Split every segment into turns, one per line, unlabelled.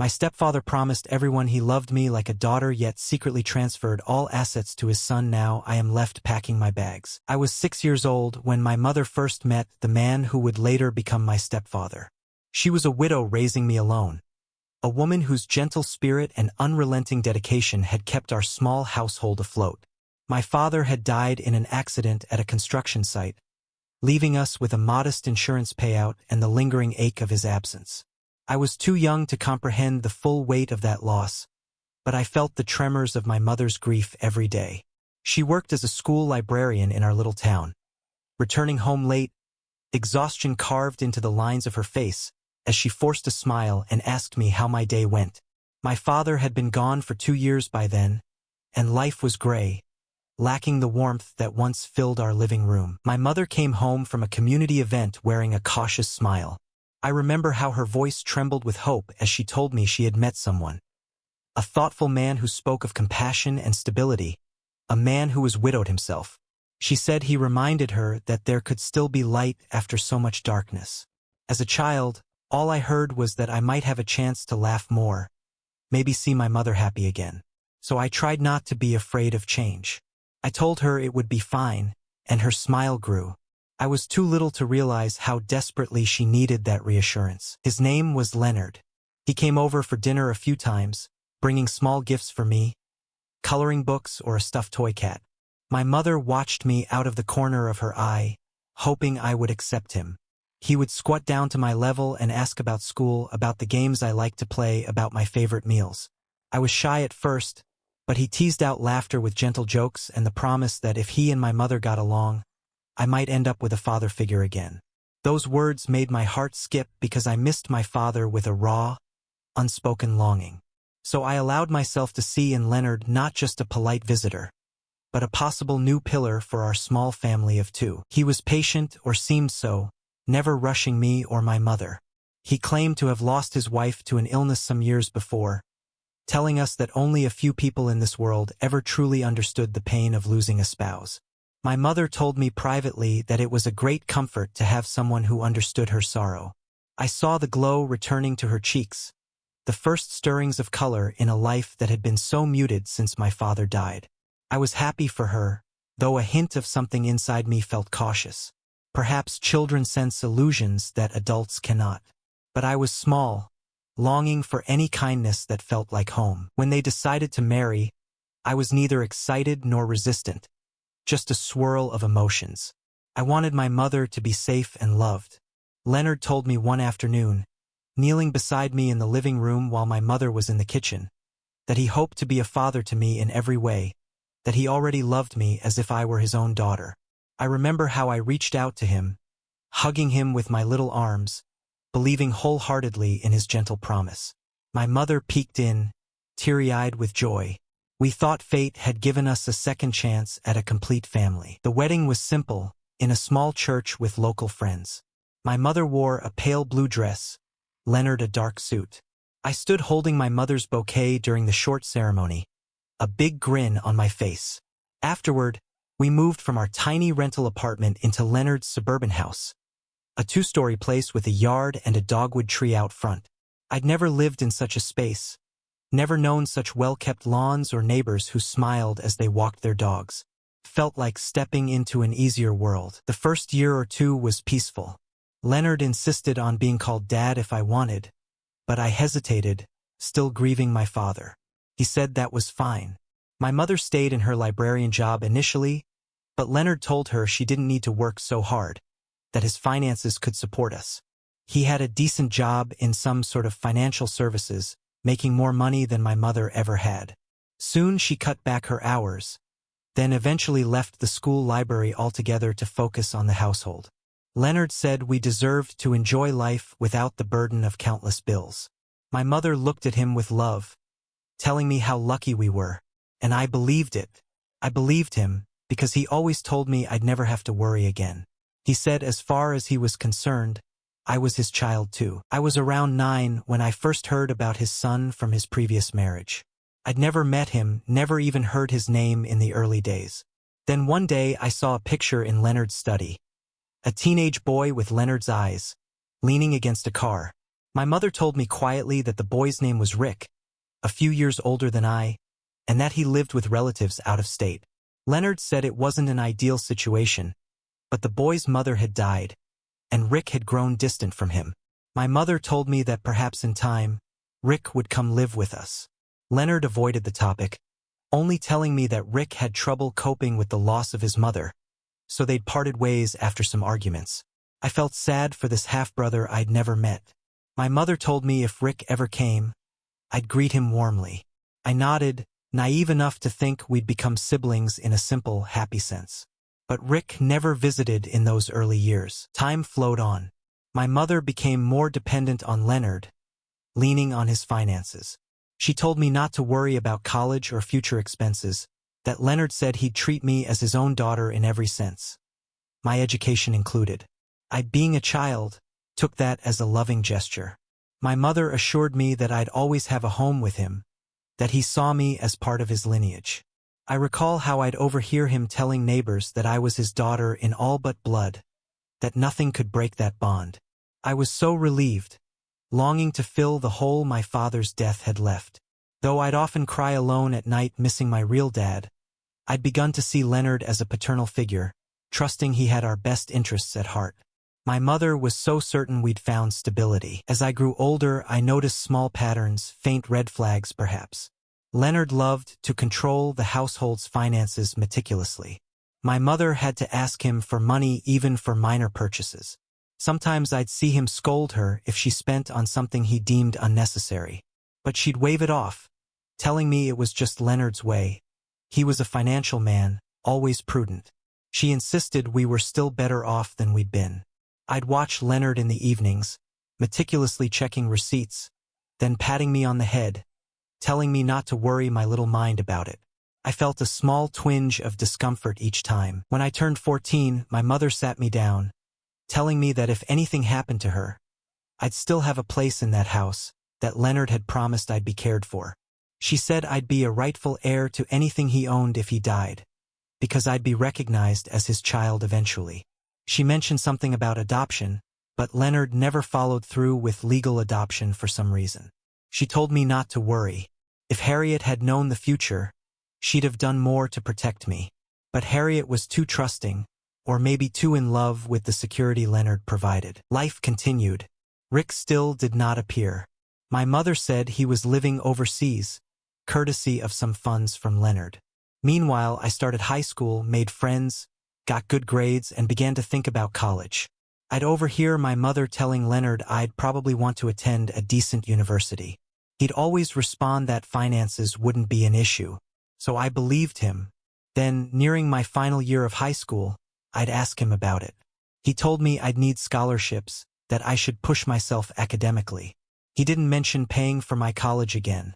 My stepfather promised everyone he loved me like a daughter, yet secretly transferred all assets to his son. Now I am left packing my bags. I was 6 years old when my mother first met the man who would later become my stepfather. She was a widow raising me alone, a woman whose gentle spirit and unrelenting dedication had kept our small household afloat. My father had died in an accident at a construction site, leaving us with a modest insurance payout and the lingering ache of his absence. I was too young to comprehend the full weight of that loss, but I felt the tremors of my mother's grief every day. She worked as a school librarian in our little town. Returning home late, exhaustion carved into the lines of her face as she forced a smile and asked me how my day went. My father had been gone for 2 years by then, and life was gray, lacking the warmth that once filled our living room. My mother came home from a community event wearing a cautious smile. I remember how her voice trembled with hope as she told me she had met someone. A thoughtful man who spoke of compassion and stability, a man who was widowed himself. She said he reminded her that there could still be light after so much darkness. As a child, all I heard was that I might have a chance to laugh more, maybe see my mother happy again. So I tried not to be afraid of change. I told her it would be fine, and her smile grew. I was too little to realize how desperately she needed that reassurance. His name was Leonard. He came over for dinner a few times, bringing small gifts for me, coloring books or a stuffed toy cat. My mother watched me out of the corner of her eye, hoping I would accept him. He would squat down to my level and ask about school, about the games I liked to play, about my favorite meals. I was shy at first, but he teased out laughter with gentle jokes and the promise that if he and my mother got along, I might end up with a father figure again. Those words made my heart skip because I missed my father with a raw, unspoken longing. So I allowed myself to see in Leonard not just a polite visitor, but a possible new pillar for our small family of 2. He was patient, or seemed so, never rushing me or my mother. He claimed to have lost his wife to an illness some years before, telling us that only a few people in this world ever truly understood the pain of losing a spouse. My mother told me privately that it was a great comfort to have someone who understood her sorrow. I saw the glow returning to her cheeks, the first stirrings of color in a life that had been so muted since my father died. I was happy for her, though a hint of something inside me felt cautious. Perhaps children sense illusions that adults cannot. But I was small, longing for any kindness that felt like home. When they decided to marry, I was neither excited nor resistant. Just a swirl of emotions. I wanted my mother to be safe and loved. Leonard told me one afternoon, kneeling beside me in the living room while my mother was in the kitchen, that he hoped to be a father to me in every way, that he already loved me as if I were his own daughter. I remember how I reached out to him, hugging him with my little arms, believing wholeheartedly in his gentle promise. My mother peeked in, teary-eyed with joy. We thought fate had given us a second chance at a complete family. The wedding was simple, in a small church with local friends. My mother wore a pale blue dress, Leonard a dark suit. I stood holding my mother's bouquet during the short ceremony, a big grin on my face. Afterward, we moved from our tiny rental apartment into Leonard's suburban house, a 2-story place with a yard and a dogwood tree out front. I'd never lived in such a space, never known such well-kept lawns or neighbors who smiled as they walked their dogs. Felt like stepping into an easier world. The first year or two was peaceful. Leonard insisted on being called Dad if I wanted, but I hesitated, still grieving my father. He said that was fine. My mother stayed in her librarian job initially, but Leonard told her she didn't need to work so hard, that his finances could support us. He had a decent job in some sort of financial services, making more money than my mother ever had. Soon she cut back her hours, then eventually left the school library altogether to focus on the household. Leonard said we deserved to enjoy life without the burden of countless bills. My mother looked at him with love, telling me how lucky we were, and I believed it. I believed him, because he always told me I'd never have to worry again. He said as far as he was concerned, I was his child too. I was around 9 when I first heard about his son from his previous marriage. I'd never met him, never even heard his name in the early days. Then one day I saw a picture in Leonard's study. A teenage boy with Leonard's eyes, leaning against a car. My mother told me quietly that the boy's name was Rick, a few years older than I, and that he lived with relatives out of state. Leonard said it wasn't an ideal situation, but the boy's mother had died, and Rick had grown distant from him. My mother told me that perhaps in time, Rick would come live with us. Leonard avoided the topic, only telling me that Rick had trouble coping with the loss of his mother, so they'd parted ways after some arguments. I felt sad for this half-brother I'd never met. My mother told me if Rick ever came, I'd greet him warmly. I nodded, naive enough to think we'd become siblings in a simple, happy sense. But Rick never visited in those early years. Time flowed on. My mother became more dependent on Leonard, leaning on his finances. She told me not to worry about college or future expenses, that Leonard said he'd treat me as his own daughter in every sense, my education included. I, being a child, took that as a loving gesture. My mother assured me that I'd always have a home with him, that he saw me as part of his lineage. I recall how I'd overhear him telling neighbors that I was his daughter in all but blood, that nothing could break that bond. I was so relieved, longing to fill the hole my father's death had left. Though I'd often cry alone at night missing my real dad, I'd begun to see Leonard as a paternal figure, trusting he had our best interests at heart. My mother was so certain we'd found stability. As I grew older, I noticed small patterns, faint red flags perhaps. Leonard loved to control the household's finances meticulously. My mother had to ask him for money even for minor purchases. Sometimes I'd see him scold her if she spent on something he deemed unnecessary. But she'd wave it off, telling me it was just Leonard's way. He was a financial man, always prudent. She insisted we were still better off than we'd been. I'd watch Leonard in the evenings, meticulously checking receipts, then patting me on the head, telling me not to worry my little mind about it. I felt a small twinge of discomfort each time. When I turned 14, my mother sat me down, telling me that if anything happened to her, I'd still have a place in that house, that Leonard had promised I'd be cared for. She said I'd be a rightful heir to anything he owned if he died, because I'd be recognized as his child eventually. She mentioned something about adoption, but Leonard never followed through with legal adoption for some reason. She told me not to worry. If Harriet had known the future, she'd have done more to protect me. But Harriet was too trusting, or maybe too in love with the security Leonard provided. Life continued. Rick still did not appear. My mother said he was living overseas, courtesy of some funds from Leonard. Meanwhile, I started high school, made friends, got good grades, and began to think about college. I'd overhear my mother telling Leonard I'd probably want to attend a decent university. He'd always respond that finances wouldn't be an issue, so I believed him. Then, nearing my final year of high school, I'd ask him about it. He told me I'd need scholarships, that I should push myself academically. He didn't mention paying for my college again,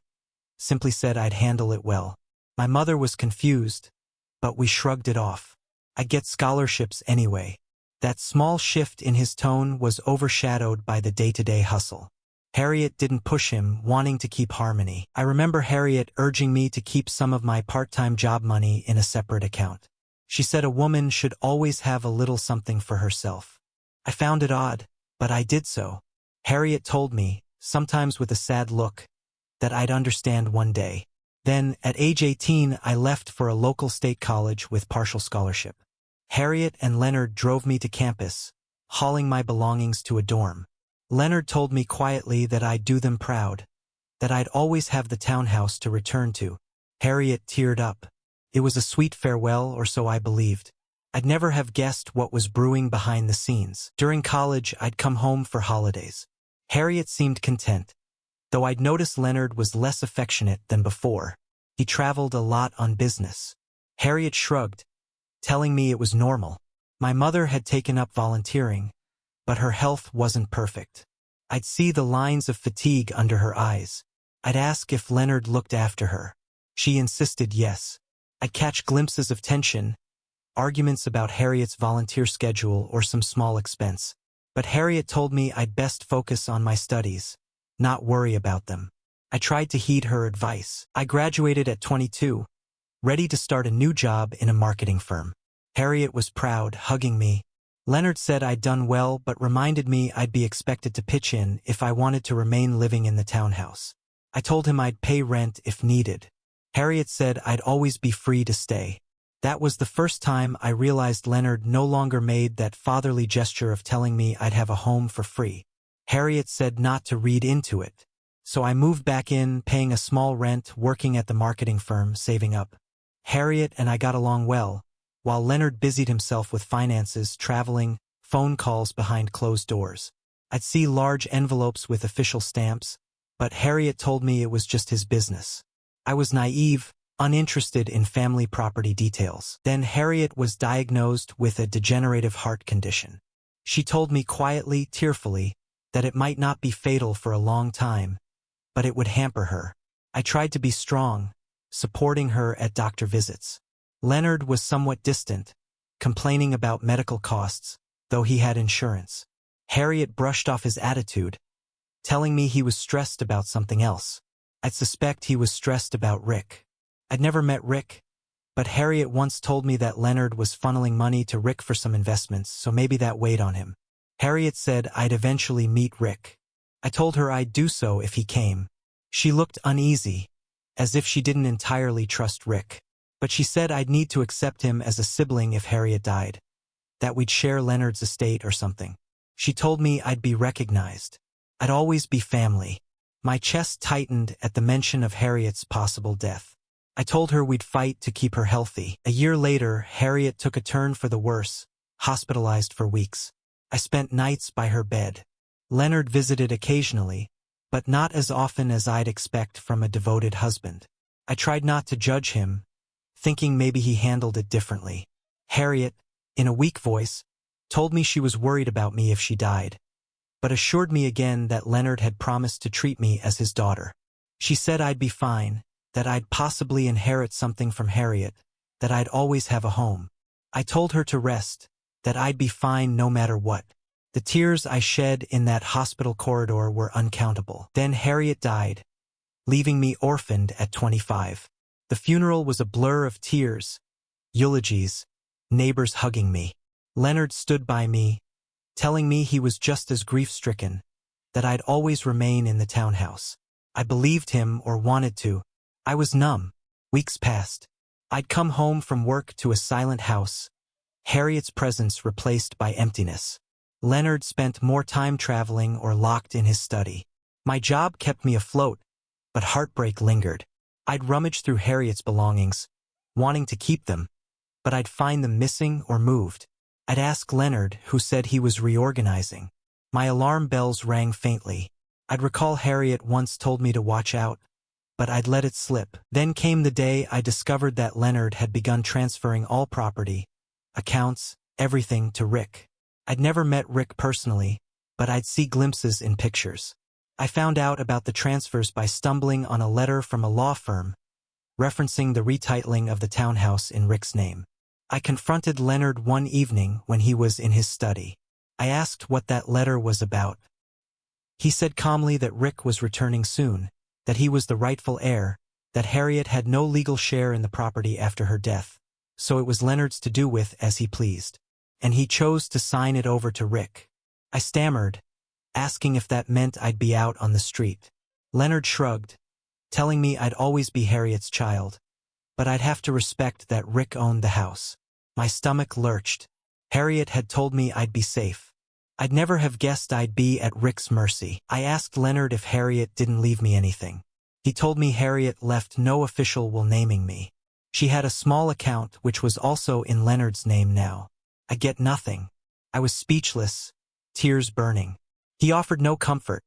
simply said I'd handle it well. My mother was confused, but we shrugged it off. I'd get scholarships anyway. That small shift in his tone was overshadowed by the day-to-day hustle. Harriet didn't push him, wanting to keep harmony. I remember Harriet urging me to keep some of my part-time job money in a separate account. She said a woman should always have a little something for herself. I found it odd, but I did so. Harriet told me, sometimes with a sad look, that I'd understand one day. Then, at age 18, I left for a local state college with partial scholarship. Harriet and Leonard drove me to campus, hauling my belongings to a dorm. Leonard told me quietly that I'd do them proud, that I'd always have the townhouse to return to. Harriet teared up. It was a sweet farewell, or so I believed. I'd never have guessed what was brewing behind the scenes. During college, I'd come home for holidays. Harriet seemed content, though I'd noticed Leonard was less affectionate than before. He traveled a lot on business. Harriet shrugged, telling me it was normal. My mother had taken up volunteering, but her health wasn't perfect. I'd see the lines of fatigue under her eyes. I'd ask if Leonard looked after her. She insisted yes. I'd catch glimpses of tension, arguments about Harriet's volunteer schedule or some small expense. But Harriet told me I'd best focus on my studies, not worry about them. I tried to heed her advice. I graduated at 22, ready to start a new job in a marketing firm. Harriet was proud, hugging me, Leonard said I'd done well but reminded me I'd be expected to pitch in if I wanted to remain living in the townhouse. I told him I'd pay rent if needed. Harriet said I'd always be free to stay. That was the first time I realized Leonard no longer made that fatherly gesture of telling me I'd have a home for free. Harriet said not to read into it. So I moved back in, paying a small rent, working at the marketing firm, saving up. Harriet and I got along well, while Leonard busied himself with finances, traveling, phone calls behind closed doors. I'd see large envelopes with official stamps, but Harriet told me it was just his business. I was naive, uninterested in family property details. Then Harriet was diagnosed with a degenerative heart condition. She told me quietly, tearfully, that it might not be fatal for a long time, but it would hamper her. I tried to be strong, supporting her at doctor visits. Leonard was somewhat distant, complaining about medical costs, though he had insurance. Harriet brushed off his attitude, telling me he was stressed about something else. I'd suspect he was stressed about Rick. I'd never met Rick, but Harriet once told me that Leonard was funneling money to Rick for some investments, so maybe that weighed on him. Harriet said I'd eventually meet Rick. I told her I'd do so if he came. She looked uneasy, as if she didn't entirely trust Rick. But she said I'd need to accept him as a sibling if Harriet died, that we'd share Leonard's estate or something. She told me I'd be recognized. I'd always be family. My chest tightened at the mention of Harriet's possible death. I told her we'd fight to keep her healthy. A year later, Harriet took a turn for the worse, hospitalized for weeks. I spent nights by her bed. Leonard visited occasionally, but not as often as I'd expect from a devoted husband. I tried not to judge him, thinking maybe he handled it differently. Harriet, in a weak voice, told me she was worried about me if she died, but assured me again that Leonard had promised to treat me as his daughter. She said I'd be fine, that I'd possibly inherit something from Harriet, that I'd always have a home. I told her to rest, that I'd be fine no matter what. The tears I shed in that hospital corridor were uncountable. Then Harriet died, leaving me orphaned at 25. The funeral was a blur of tears, eulogies, neighbors hugging me. Leonard stood by me, telling me he was just as grief-stricken, that I'd always remain in the townhouse. I believed him or wanted to. I was numb. Weeks passed. I'd come home from work to a silent house, Harriet's presence replaced by emptiness. Leonard spent more time traveling or locked in his study. My job kept me afloat, but heartbreak lingered. I'd rummage through Harriet's belongings, wanting to keep them, but I'd find them missing or moved. I'd ask Leonard, who said he was reorganizing. My alarm bells rang faintly. I'd recall Harriet once told me to watch out, but I'd let it slip. Then came the day I discovered that Leonard had begun transferring all property, accounts, everything to Rick. I'd never met Rick personally, but I'd see glimpses in pictures. I found out about the transfers by stumbling on a letter from a law firm, referencing the retitling of the townhouse in Rick's name. I confronted Leonard one evening when he was in his study. I asked what that letter was about. He said calmly that Rick was returning soon, that he was the rightful heir, that Harriet had no legal share in the property after her death, so it was Leonard's to do with as he pleased, and he chose to sign it over to Rick. I stammered, asking if that meant I'd be out on the street. Leonard shrugged, telling me I'd always be Harriet's child, but I'd have to respect that Rick owned the house. My stomach lurched. Harriet had told me I'd be safe. I'd never have guessed I'd be at Rick's mercy. I asked Leonard if Harriet didn't leave me anything. He told me Harriet left no official will naming me. She had a small account which was also in Leonard's name now. I get nothing. I was speechless, tears burning. He offered no comfort,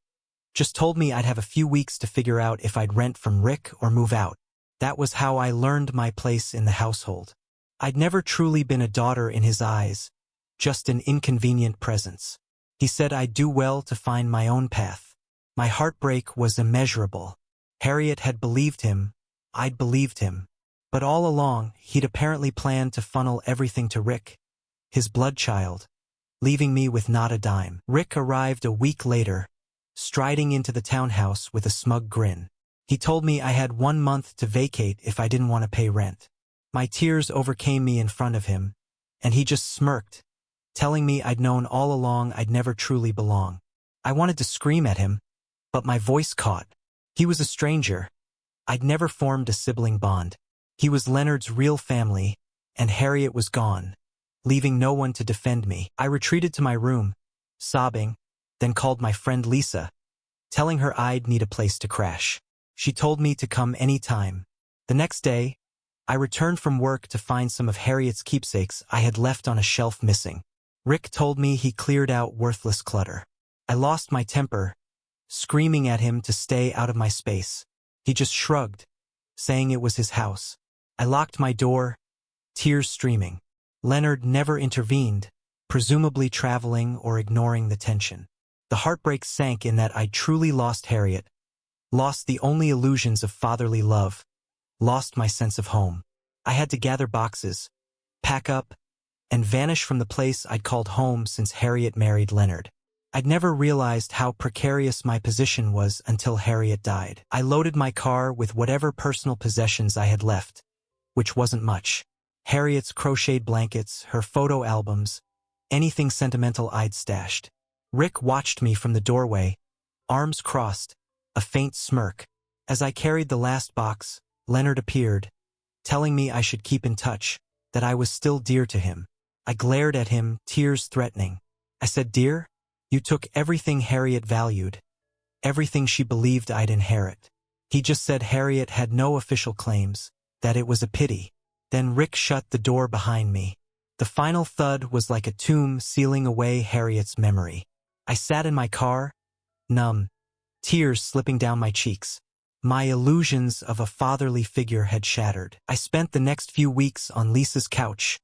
just told me I'd have a few weeks to figure out if I'd rent from Rick or move out. That was how I learned my place in the household. I'd never truly been a daughter in his eyes, just an inconvenient presence. He said I'd do well to find my own path. My heartbreak was immeasurable. Harriet had believed him, I'd believed him. But all along, he'd apparently planned to funnel everything to Rick, his blood child, leaving me with not a dime. Rick arrived a week later, striding into the townhouse with a smug grin. He told me I had 1 month to vacate if I didn't want to pay rent. My tears overcame me in front of him, and he just smirked, telling me I'd known all along I'd never truly belong. I wanted to scream at him, but my voice caught. He was a stranger. I'd never formed a sibling bond. He was Leonard's real family, and Harriet was gone, leaving no one to defend me. I retreated to my room, sobbing, then called my friend Lisa, telling her I'd need a place to crash. She told me to come any time. The next day, I returned from work to find some of Harriet's keepsakes I had left on a shelf missing. Rick told me he cleared out worthless clutter. I lost my temper, screaming at him to stay out of my space. He just shrugged, saying it was his house. I locked my door, tears streaming. Leonard never intervened, presumably traveling or ignoring the tension. The heartbreak sank in that I'd truly lost Harriet, lost the only illusions of fatherly love, lost my sense of home. I had to gather boxes, pack up, and vanish from the place I'd called home since Harriet married Leonard. I'd never realized how precarious my position was until Harriet died. I loaded my car with whatever personal possessions I had left, which wasn't much. Harriet's crocheted blankets, her photo albums, anything sentimental I'd stashed. Rick watched me from the doorway, arms crossed, a faint smirk. As I carried the last box, Leonard appeared, telling me I should keep in touch, that I was still dear to him. I glared at him, tears threatening. I said, "Dear? You took everything Harriet valued, everything she believed I'd inherit." He just said Harriet had no official claims, that it was a pity. Then Rick shut the door behind me. The final thud was like a tomb sealing away Harriet's memory. I sat in my car, numb, tears slipping down my cheeks. My illusions of a fatherly figure had shattered. I spent the next few weeks on Lisa's couch,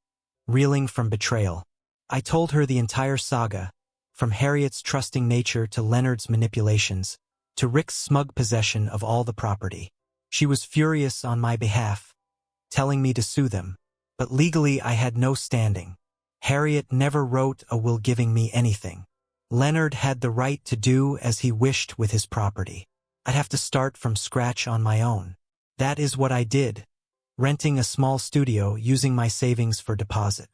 reeling from betrayal. I told her the entire saga, from Harriet's trusting nature to Leonard's manipulations, to Rick's smug possession of all the property. She was furious on my behalf, telling me to sue them. But legally I had no standing. Harriet never wrote a will giving me anything. Leonard had the right to do as he wished with his property. I'd have to start from scratch on my own. That is what I did, renting a small studio using my savings for deposit.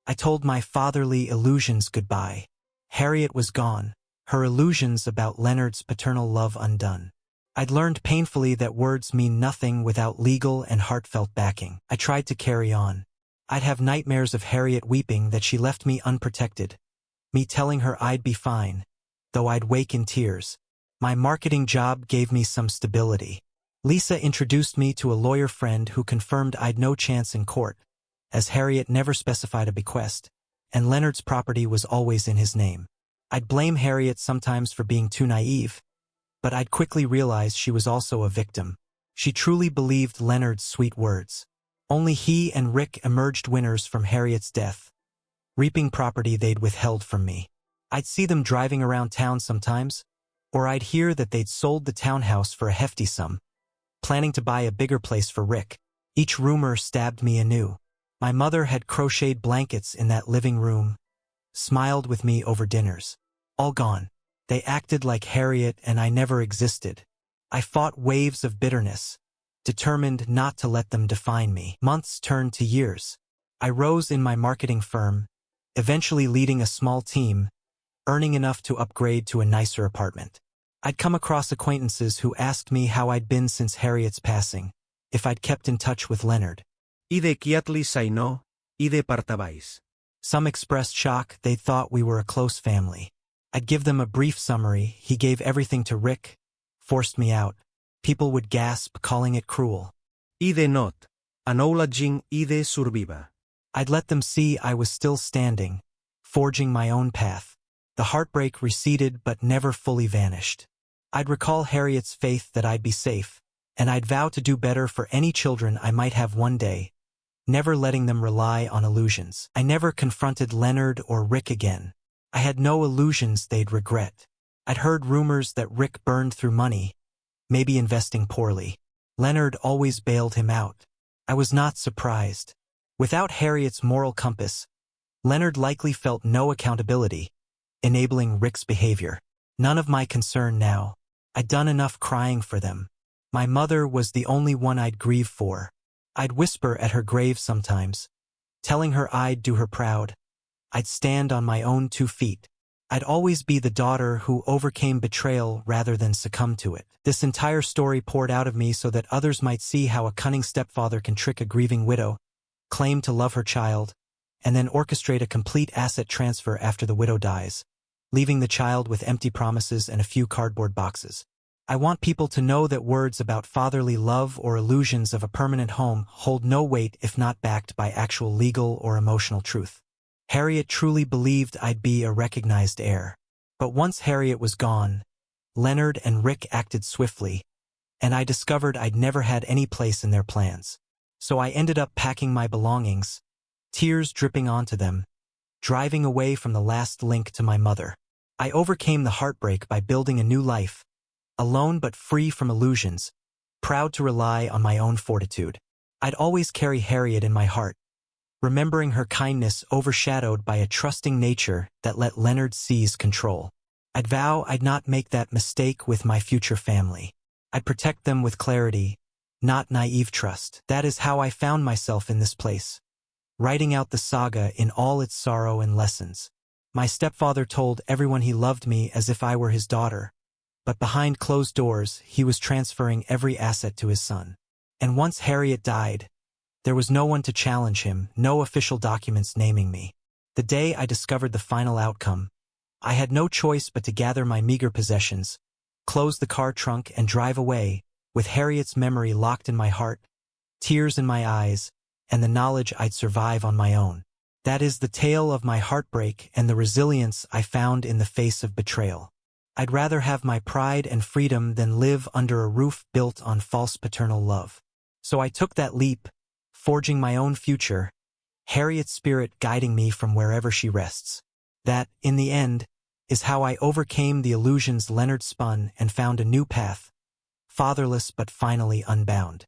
I told my fatherly illusions goodbye. Harriet was gone, her illusions about Leonard's paternal love undone. I'd learned painfully that words mean nothing without legal and heartfelt backing. I tried to carry on. I'd have nightmares of Harriet weeping that she left me unprotected, me telling her I'd be fine, though I'd wake in tears. My marketing job gave me some stability. Lisa introduced me to a lawyer friend who confirmed I'd no chance in court, as Harriet never specified a bequest, and Leonard's property was always in his name. I'd blame Harriet sometimes for being too naive, but I'd quickly realize she was also a victim. She truly believed Leonard's sweet words. Only he and Rick emerged winners from Harriet's death, reaping property they'd withheld from me. I'd see them driving around town sometimes, or I'd hear that they'd sold the townhouse for a hefty sum, planning to buy a bigger place for Rick. Each rumor stabbed me anew. My mother had crocheted blankets in that living room, smiled with me over dinners. All gone. They acted like Harriet and I never existed. I fought waves of bitterness, determined not to let them define me. Months turned to years. I rose in my marketing firm, eventually leading a small team, earning enough to upgrade to a nicer apartment. I'd come across acquaintances who asked me how I'd been since Harriet's passing, if I'd kept in touch with Leonard.
Ide kiatli saino, ide partabais.
Some expressed shock. They thought we were a close family. I'd give them a brief summary. He gave everything to Rick, forced me out. People would gasp, calling it cruel.
Ide not, anaulaging ide surviva.
I'd let them see I was still standing, forging my own path. The heartbreak receded but never fully vanished. I'd recall Harriet's faith that I'd be safe, and I'd vow to do better for any children I might have one day, never letting them rely on illusions. I never confronted Leonard or Rick again. I had no illusions they'd regret. I'd heard rumors that Rick burned through money, maybe investing poorly. Leonard always bailed him out. I was not surprised. Without Harriet's moral compass, Leonard likely felt no accountability, enabling Rick's behavior. None of my concern now. I'd done enough crying for them. My mother was the only one I'd grieve for. I'd whisper at her grave sometimes, telling her I'd do her proud, I'd stand on my own 2 feet. I'd always be the daughter who overcame betrayal rather than succumb to it. This entire story poured out of me so that others might see how a cunning stepfather can trick a grieving widow, claim to love her child, and then orchestrate a complete asset transfer after the widow dies, leaving the child with empty promises and a few cardboard boxes. I want people to know that words about fatherly love or illusions of a permanent home hold no weight if not backed by actual legal or emotional truth. Harriet truly believed I'd be a recognized heir. But once Harriet was gone, Leonard and Rick acted swiftly, and I discovered I'd never had any place in their plans. So I ended up packing my belongings, tears dripping onto them, driving away from the last link to my mother. I overcame the heartbreak by building a new life, alone but free from illusions, proud to rely on my own fortitude. I'd always carry Harriet in my heart, remembering her kindness overshadowed by a trusting nature that let Leonard seize control. I'd vow I'd not make that mistake with my future family. I'd protect them with clarity, not naive trust. That is how I found myself in this place, writing out the saga in all its sorrow and lessons. My stepfather told everyone he loved me as if I were his daughter, but behind closed doors he was transferring every asset to his son. And once Harriet died, there was no one to challenge him, no official documents naming me. The day I discovered the final outcome, I had no choice but to gather my meager possessions, close the car trunk and drive away, with Harriet's memory locked in my heart, tears in my eyes, and the knowledge I'd survive on my own. That is the tale of my heartbreak and the resilience I found in the face of betrayal. I'd rather have my pride and freedom than live under a roof built on false paternal love. So I took that leap, forging my own future, Harriet's spirit guiding me from wherever she rests. That, in the end, is how I overcame the illusions Leonard spun and found a new path, fatherless but finally unbound.